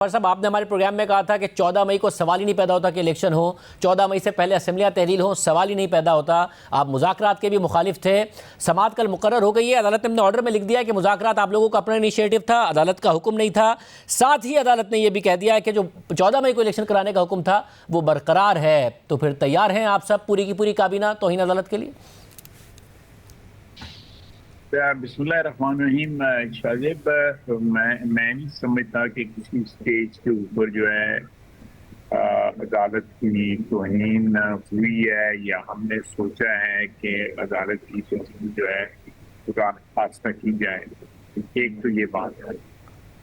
और साहब, आपने हमारे प्रोग्राम में कहा था कि 14 मई को सवाल ही नहीं पैदा होता कि इलेक्शन हो, 14 मई से पहले असेंबलियां तहलील हो, सवाल ही नहीं पैदा होता। आप मुज़ाकरात के भी मुखालिफ थे। समाअत कल मुकर्रर हो गई है। अदालत ने अपने ऑर्डर में लिख दिया है कि मुज़ाकरात आप लोगों का अपना इनिशिएटिव था, अदालत का हुक्म नहीं था। साथ ही अदालत ने यह भी कह दिया है कि जो 14 मई को इलेक्शन कराने का हुक्म था वो बरकरार है। तो फिर तैयार हैं आप सब, पूरी की पूरी काबीना तौहीन अदालत के लिए? बिस्मिल्लाहिर्रहमानिर्रहीम। शाजिब, मैं नहीं समझता कि किसी स्टेज के ऊपर जो है अदालत की तौहीन हुई है या हमने सोचा है कि अदालत की तौहीन जो है खुदा खास्ता की जाए। एक तो ये बात है।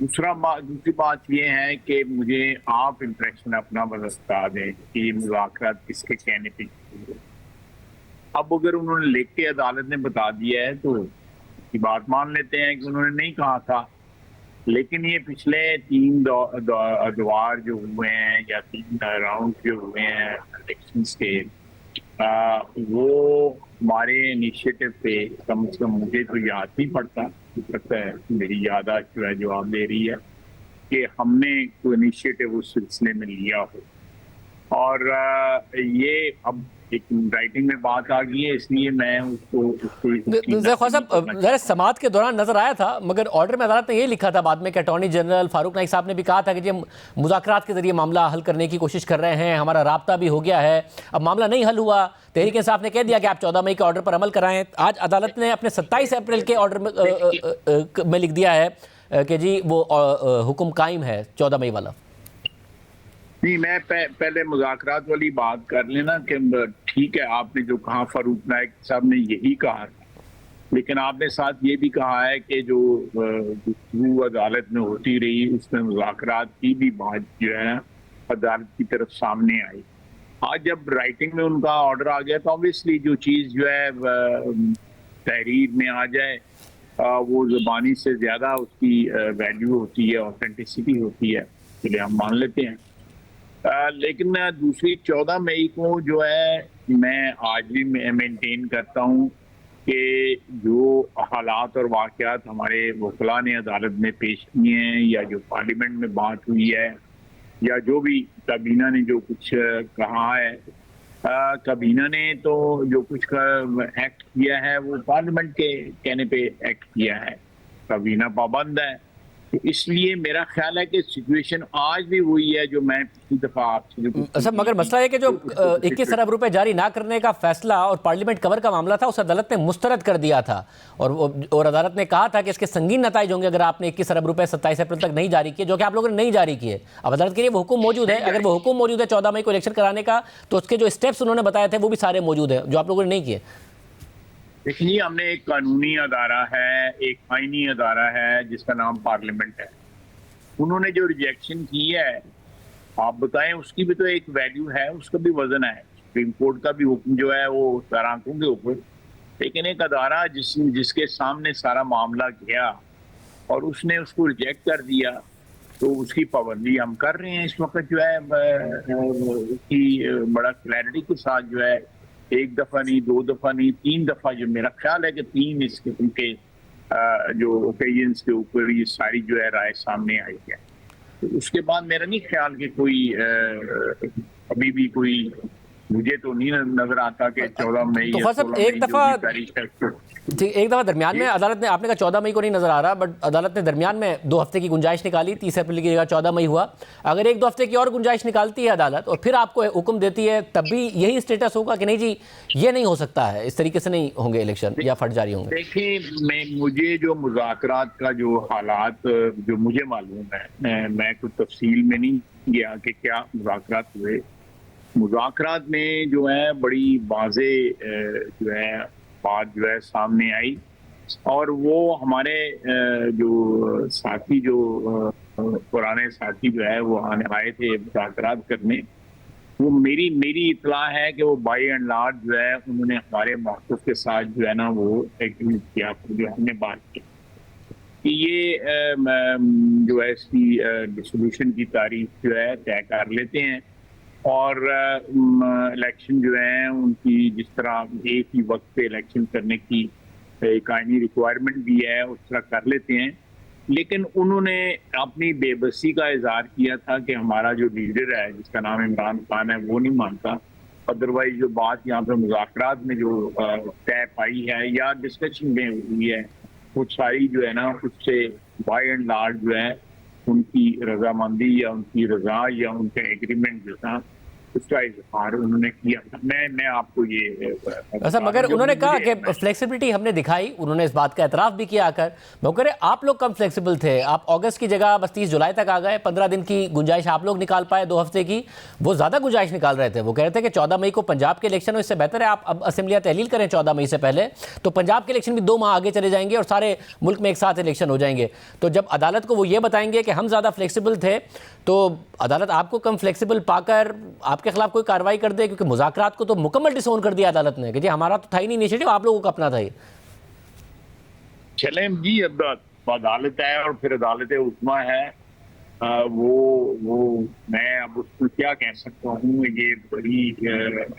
दूसरी बात ये है कि मुझे आप इम्प्रेशन अपना बता दें कि मुज़ाकरात किसके कहने पे की। अब अगर उन्होंने लिख के अदालत ने बता दिया है तो की बात मान लेते हैं कि उन्होंने नहीं कहा था, लेकिन ये पिछले 3 अदवार जो हुए हैं या 3 राउंड जो हुए हैं इलेक्शन के, वो हमारे इनिशिएटिव पे कम से कम मुझे तो याद नहीं पड़ता, लगता है मेरी याददाश्त जो है जवाब दे रही है कि हमने कोई इनिशिएटिव उस सिलसिले में लिया हो। और ये अब एक राइटिंग में बात आ गई है, इसलिए मैं उसको साहब समाअत के दौरान नजर आया था, मगर ऑर्डर में अदालत ने ये लिखा था बाद में कि अटॉर्नी जनरल फारूक नाइक साहब ने भी कहा था कि हम मुज़ाकरात के जरिए मामला हल करने की कोशिश कर रहे हैं, हमारा राब्ता भी हो गया है। अब मामला नहीं हल हुआ, तहरीक इंसाफ ने कह दिया कि आप 14 मई के ऑर्डर पर अमल कराएं। आज अदालत ने अपने 27 अप्रैल के ऑर्डर में लिख दिया है कि जी वो हुक्म कायम है 14 मई वाला। नहीं, मैं पहले मुज़ाकरात वाली बात कर लेना कि ठीक है, आपने जो कहा फारूक नाइक साहब ने यही कहा था, लेकिन आपने साथ ये भी कहा है कि जो गुफ्तगू अदालत में होती रही उसमें मुज़ाकरात की भी बात जो है अदालत की तरफ सामने आई। आज जब राइटिंग में उनका ऑर्डर आ गया तो ऑब्वियसली जो चीज़ जो है तहरीर में आ जाए वो ज़बानी से ज़्यादा उसकी वैल्यू होती है, ऑथेंटिसिटी होती है, चलिए हम मान लेते हैं। लेकिन दूसरी 14 मई को जो है मैं आज भी मेंटेन करता हूँ कि जो हालात और वाक़यात हमारे वकला ने अदालत में पेश किए हैं या जो पार्लियामेंट में बात हुई है या जो भी काबीना ने जो कुछ कहा है, काबीना ने तो जो कुछ एक्ट किया है वो पार्लियामेंट के कहने पे एक्ट किया है, काबीना पाबंद है। तो इसलिए मेरा ख्याल है कि सिचुएशन आज भी वही है जो मैं पिछली दफा आपसे सब, मगर मसला है कि जो 21 अरब रुपए जारी ना करने का फैसला और पार्लियामेंट कवर का मामला था उस अदालत ने मुस्तरद कर दिया था और अदालत ने कहा था कि इसके संगीन नताइज होंगे अगर आपने 21 अरब रुपए 27 अप्रैल तक नहीं जारी किए, जो कि आप लोगों ने नहीं जारी किए। अब अदालत के लिए वो हुक्म मौजूद है, अगर वो हुक्म मौजूद है 14 मई को इलेक्शन कराने का, तो उसके जो स्टेप्स उन्होंने बताए थे वो भी सारे मौजूद है जो आप लोगों ने नहीं किए। देखिए, हमने एक कानूनी अदारा है, एक आईनी अदारा है जिसका नाम पार्लियामेंट है। उन्होंने जो रिजेक्शन की है आप बताएं, उसकी भी तो एक वैल्यू है, उसका भी वजन है। सुप्रीम कोर्ट का भी हुक्म जो है वो सरांकों के ऊपर, लेकिन एक अदारा जिसके सामने सारा मामला गया और उसने उसको रिजेक्ट कर दिया, तो उसकी पाबंदी हम कर रहे हैं इस वक्त जो है उसकी बड़ा क्लैरिटी के साथ जो है, एक दफा नहीं, 2 दफा नहीं, 3 दफा, जो मेरा ख्याल है कि 3 इस किस्म के जो ओकेजन्स के ऊपर ये सारी जो है राय सामने आई है। तो उसके बाद मेरा नहीं ख्याल कि कोई अभी भी कोई, मुझे तो नहीं नजर आता कि 14 मई तो एक दफा दरमियान में अदालत ने, आपने कहा 14 मई को नहीं नजर आ रहा, बट अदालत ने दरमियान में 2 हफ्ते की गुंजाइश निकाली, 30 अप्रैल की जगह 14 मई हुआ। अगर 1-2 हफ्ते की और गुंजाइश निकालती है अदालत और फिर आपको हुक्म देती है, तब भी यही स्टेटस होगा कि नहीं जी ये नहीं हो सकता है, इस तरीके से नहीं होंगे इलेक्शन या फट जारी होंगे? देखिए, मुझे जो मुज़ाकरात का जो हालात जो मुझे मालूम है, मैं कुछ तफसील में नहीं गया कि क्या मुज़ाकरात हुए। मुज़ाकरात में जो है बड़ी वाज़े जो है बात जो है सामने आई और वो हमारे जो साथी जो पुराने साथी जो है वो आए थे मुज़ाकरात करने, वो मेरी इतला है कि वो बाय एंड लार्ज जो है उन्होंने हमारे मौक़िफ़ के साथ जो है ना वो एग्री किया, जो हमने बात की कि ये जो है इसकी डिसोल्यूशन की तारीख जो है तय कर लेते हैं और इलेक्शन जो है उनकी जिस तरह एक ही वक्त पे इलेक्शन करने की एक आईनी रिक्वायरमेंट भी है उस तरह कर लेते हैं। लेकिन उन्होंने अपनी बेबसी का इजहार किया था कि हमारा जो लीडर है जिसका नाम इमरान खान है वो नहीं मानता। अदरवाइज जो बात यहाँ पे मुज़ाकरात में जो तय पाई है या डिस्कशन में हुई है वो सारी जो है ना उससे बाय एंड लार्ज जो है उनकी रजामंदी या उनकी रजा या उनका एग्रीमेंट जो था उसका इजहार उन्होंने किया था। मैं आपको ये ऐसा मगर उन्होंने कहा कि फ्लेक्सिबिलिटी हमने दिखाई, उन्होंने इस बात का एतराफ़ भी किया आकर। मगर आप लोग कम फ्लेक्सिबल थे, आप अगस्त की जगह बस 30 जुलाई तक आ गए, 15 दिन की गुंजाइश आप लोग निकाल पाए, 2 हफ्ते की। वो ज़्यादा गुंजाइश निकाल रहे थे। वो कह रहे थे कि 14 मई को पंजाब के इलेक्शन हो, इससे बेहतर है आप अब असेंबलियाँ तहलील करें 14 मई से पहले, तो पंजाब के इलेक्शन भी 2 माह आगे चले जाएंगे और सारे मुल्क में एक साथ इलेक्शन हो जाएंगे। तो जब अदालत को वो ये बताएंगे कि हम ज़्यादा फ्लेक्सिबल थे, तो अदालत आपको कम फ्लेक्सिबल पाकर आपके खिलाफ कोई कार्रवाई कर दे, क्योंकि मुज़ाकरात को तो मुकम्मल डिसोन कर दिया अदालत ने कि जी हमारा तो था ही नहीं इनिशिएटिव, आप लोगों का अपना था ही। चलें जी, अब अदालत है और फिर अदालत उस्मा है। वो मैं अब उसको क्या कह सकता हूँ। ये बड़ी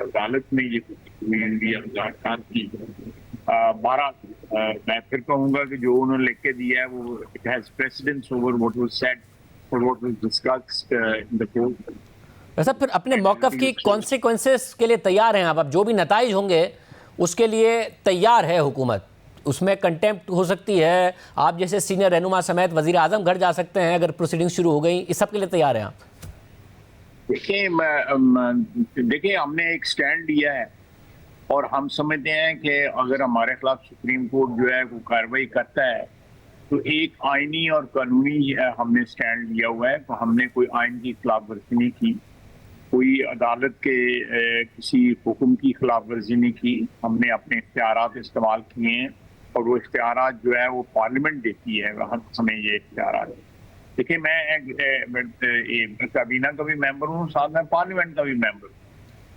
अदालत में ये मुज़ाकरात की 12 मैं फिर कहूँगा कि जो उन्होंने लिख के दिया है वो it has precedence over what was said और what was discussed in the court. वैसा फिर अपने मौक़िफ़ की कॉन्सिक्वेंसेस के लिए तैयार हैं आप? अब जो भी नताइज होंगे उसके लिए तैयार है हुकूमत? उसमें कंटेम्प्ट हो सकती है, आप जैसे सीनियर रहनुमा समेत वज़ीर आज़म घर जा सकते हैं अगर प्रोसीडिंग शुरू हो गई, इस सब के लिए तैयार हैं आप? देखिए हमने एक स्टैंड लिया है और हम समझते हैं कि अगर हमारे खिलाफ सुप्रीम कोर्ट जो है वो कार्रवाई करता है तो एक आईनी और कानूनी हमने स्टैंड लिया हुआ है। तो हमने कोई आइन की खिलाफ वर्जी नहीं की, कोई अदालत के किसी हुक्म की खिलाफ वर्जी नहीं की। हमने अपने इख्तियारात इस्तेमाल किए हैं और वो इख्तियारात जो है वो पार्लियामेंट देती है हमें ये इख्तियारात। देखिए मैं काबीना का भी मेंबर हूँ, साथ में पार्लियामेंट का भी मेंबर हूँ,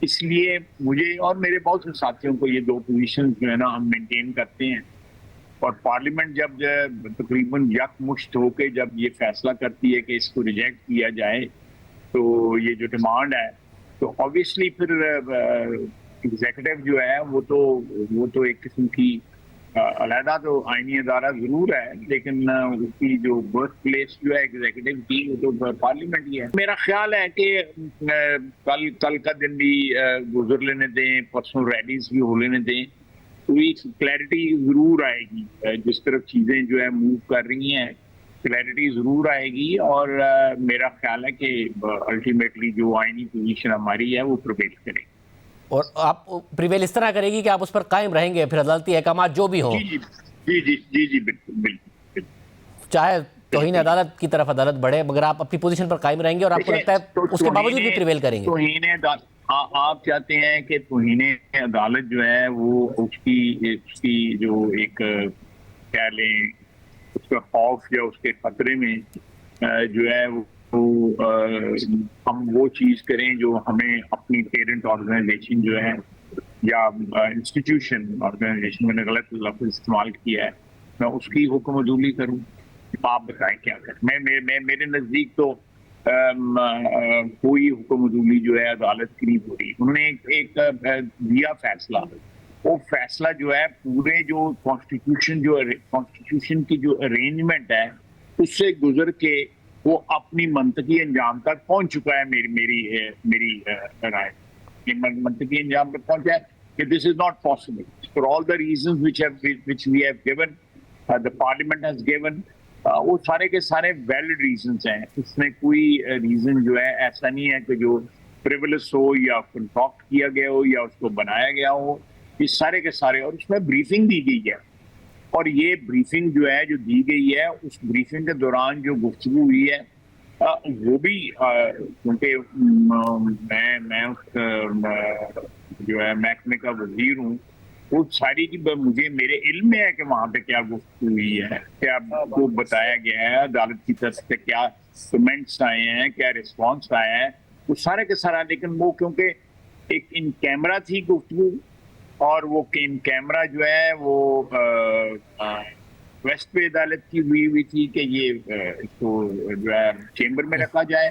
इसलिए मुझे और मेरे बहुत से साथियों को ये 2 पोजीशन जो है ना हम मेंटेन करते हैं। और पार्लियामेंट जब तकरीबन यकमुश्त होकर जब ये फैसला करती है कि इसको रिजेक्ट किया जाए तो ये जो डिमांड है तो ऑब्वियसली फिर एग्जीक्यूटिव जो है वो तो एक किस्म की अलहदा तो आईनी अदारा जरूर है, लेकिन उसकी जो बर्थ प्लेस जो है एग्जीक्यूटिव की वो तो पार्लियामेंट ही है। मेरा ख्याल है कि कल का दिन भी गुजर लेने दें, परसों रैलीज भी हो लेने दें, तो एक क्लैरिटी जरूर आएगी। जिस तरफ चीजें जो है मूव कर रही हैं क्लैरिटी जरूर आएगी और मेरा ख्याल है कि अल्टीमेटली जो आईनी पोजीशन हमारी है वो प्रिवेल करेगी। और आप प्रिवेल इस तरह करेगी कि आप उस पर कायम रहेंगे फिर अदालती अहकाम जो भी हो? जी जी जी जी जी बिल्कुल बिल्कुल। चाहे तौहीन अदालत की तरफ अदालत बढ़े मगर आप अपनी पोजीशन पर कायम रहेंगे और आपको लगता है उसके बावजूद भी प्रिवेल करेंगे? आप चाहते हैं कि तौहीन अदालत जो है वो उसकी जो एक क्या लें उसका खौफ या उसके खतरे में जो है हम वो चीज करें जो हमें अपनी पेरेंट ऑर्गेनाइजेशन जो है या इंस्टीट्यूशन ऑर्गेनाइजेशन, मैंने गलत लफ्ज इस्तेमाल किया है, मैं उसकी हुक्म अदूली करूं। आप बताएं क्या करें। मेरे नजदीक तो कोई हुक्म अदूली जो है अदालत की नहीं हो रही। उन्होंने एक दिया फैसला, वो फैसला जो है पूरे जो कॉन्स्टिट्यूशन की जो अरेंजमेंट है उससे गुजर के वो अपनी मंतकी अंजाम तक पहुंच चुका है। मेरी राय मंतकी अंजाम तक पहुंचा है कि this is not possible for all the reasons which we have given, the parliament has given. वो सारे के सारे वैलिड रीजंस हैं। इसमें कोई रीजन जो है ऐसा नहीं है कि जो फ्रिवलस हो या कंट्रैक्ट किया गया हो या उसको बनाया गया हो। ये सारे के सारे, और उसमें ब्रीफिंग दी गई है और ये ब्रीफिंग जो है जो दी गई है उस ब्रीफिंग के दौरान जो गुफ्तगू हुई है वो भी क्योंकि मैं जो है महकमे का वजीर हूँ, वो सारी की मुझे मेरे इल्म में है कि वहां पे क्या गुफ्तगू हुई है, क्या आपको बताया गया है, अदालत की तरफ से क्या कमेंट्स आए हैं, क्या रिस्पॉन्स आया है, वो सारे के सारा। लेकिन वो क्योंकि एक इन कैमरा थी गुफ्तगू और वो इन कैमरा जो है वो वेस्ट पे अदालत की हुई थी कि ये इसको जो है चेंबर में रखा जाए